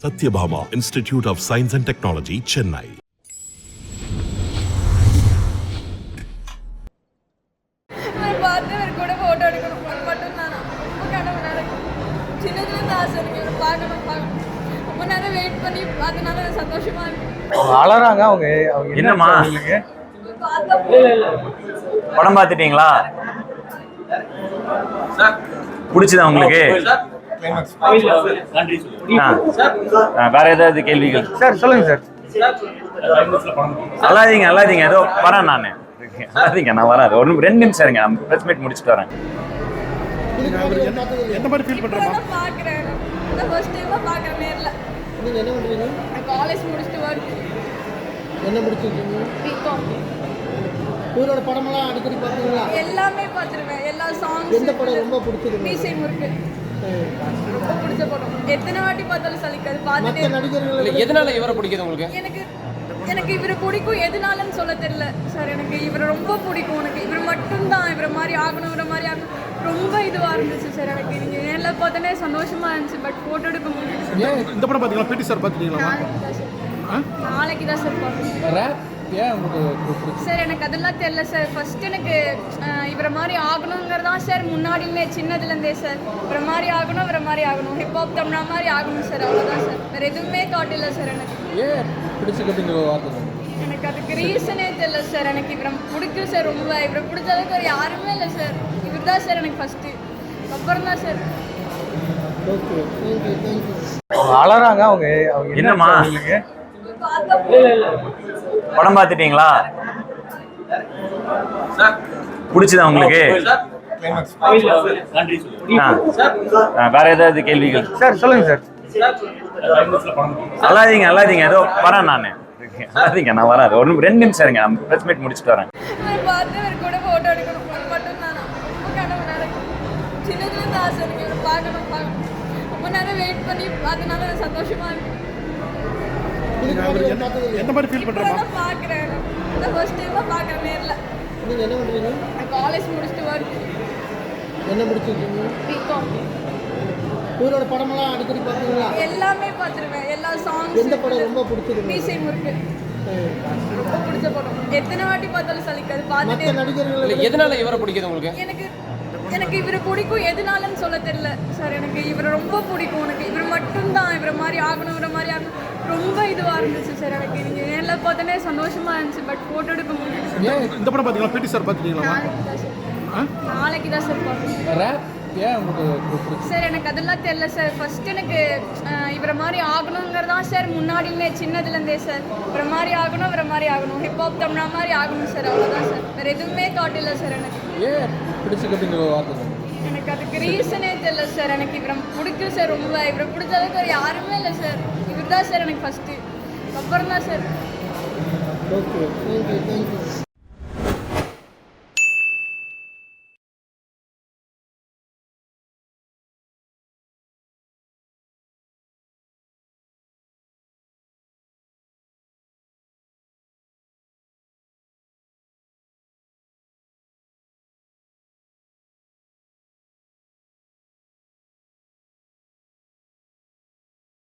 Satyabhama Institute of Science and Technology, Chennai. அழறாங்க அவங்க. என்னம்மா படம் பார்த்துட்டீங்களா? பிடிச்சதா உங்களுக்கு? வேற ஏதாவது கேள்விகள்? சார் சொல்லுங்க சார். அல்லாதீங்க ஏதோ வரேன் நான். நான் வரேன். ஒரு 2 நிமிஷம் இருங்க, நான் பிரஸ் மீட் முடிச்சுட்டு வரேன். எந்த மாதிரி ஃபீல் பண்றீங்க? பாக்குறேன். நான் ஃபர்ஸ்ட் டைமா பாக்குறேன் நேர்ல. நீங்க என்ன பண்றீங்க? நான் காலேஜ் முடிச்சிட்டு வர்க். என்ன முடிச்சிருக்கீங்க? பிகாம். இவரோட படமெல்லாம் அடிக்கடி பாத்தீங்களா? எல்லாமே பாத்துருவேன். எல்லா சாங்ஸ். எந்த படம் ரொம்ப பிடிச்சது? மீசை முறுக்கு. ரொம்ப பிடிச்ச படம். எத்தனை வாட்டி பார்த்தாலும் சலிக்காது. மத்த பாத்துட்டே நடிகர்கள் எதனால இவரை பிடிக்குது உங்களுக்கு? எனக்கு இவரை பிடிக்கும். எதனாலன்னு சொல்ல தெரியல சார். எனக்கு இவரை ரொம்ப பிடிக்கும். எனக்கு இவர் மட்டும்தான் இவரை மாதிரி ஆகணும், இவரை மாதிரி ஆகணும். ரொம்ப இதுவா இருந்துச்சு சார். எனக்கு நீங்க நேர்ல பார்த்தோன்னே சந்தோஷமா இருந்துச்சு. பட் போட்டோ எடுக்க முடியல. இந்த படம் பாத்தீங்களா? பிடி சார் பாத்தீங்களா? நாளைக்கு தான் சார் பார்க்கணும். சார் எனக்கு அதெல்லாம் தெரியல சார். ஃபர்ஸ்ட் எனக்கு இவரை மாதிரி ஆகணுங்கிறதான் சார். முன்னாடியே சின்னதுலேருந்தே சார் இவரை மாதிரி ஆகணும் ஹிப்ஹாப் தமிழா மாதிரி ஆகணும் சார். அவ்வளோதான் சார். வேறு எதுவுமே தாட் இல்லை சார். எனக்கு அதுக்கு ரீசனே தெரியல சார். எனக்கு இவரை பிடிக்கும் சார். ரொம்ப இவரை பிடிச்ச அளவுக்கு வேறு யாருமே இல்லை சார். இவர் தான் சார் எனக்கு ஃபர்ஸ்ட்டு. அப்புறம் தான் சார். அழறாங்க அவங்க. என்னம்மா படம் பார்த்துட்டீங்களா? பிடிச்சதா உங்களுக்கு? வேற ஏதாவது கேள்விகள்? சார் சொல்லுங்க சார். அல்லாதீங்க ஏதோ வரேன் நான். நான் வரேன். ஒரு 2 நிமிஷம் இருங்க, நான் பிரஸ் மீட் முடிச்சுட்டு வரேன். பார்த்து இவர் கூட ஃபோட்டோ எடுக்கணும் மட்டும் தான் ரொம்ப கனவு நடக்கும். சின்னதுலேருந்து ஆசை இருக்கு இவர் பார்க்கணும். ரொம்ப நேரம் வெயிட் பண்ணி அதனால சந்தோஷமா இருக்கு. எந்த மாதிரி ஃபீல் பண்றீங்க? நான் பாக்குறேன். நான் ஃபர்ஸ்ட் டைமா பாக்குறேன் நேர்ல. நீங்க என்ன பண்றீங்க? நான் காலேஜ் முடிச்சிட்டு வர்க். என்ன முடிச்சிருக்கீங்க? பிகாம். இவரோட படமெல்லாம் அடிக்கடி பாத்தீங்களா? எல்லாமே பாத்துருவேன். எல்லா சாங்ஸ். எந்த படம் ரொம்ப பிடிச்சது? மீசை முறுக்கு. ரொம்ப பிடிச்ச படம். எத்தனை வாட்டி பார்த்தாலும் சலிக்காது. மத்த பாத்துட்டே நடிகர்கள் எதனால இவரை பிடிக்குது உங்களுக்கு? எனக்கு இவரை பிடிக்கும். எதனாலன்னு சொல்ல தெரியல சார். எனக்கு இவரை ரொம்ப பிடிக்கும். எனக்கு இவர் மட்டும்தான் இவரை மாதிரி ஆகணும், இவரை மாதிரி ஆகணும். ரொம்ப இதுவாக இருந்துச்சு சார். எனக்கு நீங்க நேரில் பார்த்தோன்னே சந்தோஷமா இருந்துச்சு. பட் ஃபோட்டோ எடுக்க முடியல. இந்த படம் பாத்தீங்களா? பிடி சார் பாத்தீங்களா? நாளைக்கு தான் சார் பார்க்கணும். சார் எனக்கு அதெல்லாம் தெரியல சார். ஃபர்ஸ்ட் எனக்கு இவரை மாதிரி ஆகணுங்கிறதான் சார். முன்னாடியே சின்னதுலேருந்தே சார் இவரை மாதிரி ஆகணும் ஹிப்ஹாப் தமிழா மாதிரி ஆகணும் சார். அவ்வளோதான் சார். வேறு எதுவுமே தாட் இல்லை சார். எனக்கு அதுக்கு ரீசனே தெரியல சார். எனக்கு இவரை பிடிக்கும் சார். ரொம்ப இவரை பிடிச்ச அளவுக்கு வேறு யாருமே இல்லை சார். இவர் தான் சார் எனக்கு ஃபர்ஸ்ட்டு. அப்புறம் தான் சார். Okay, thank you.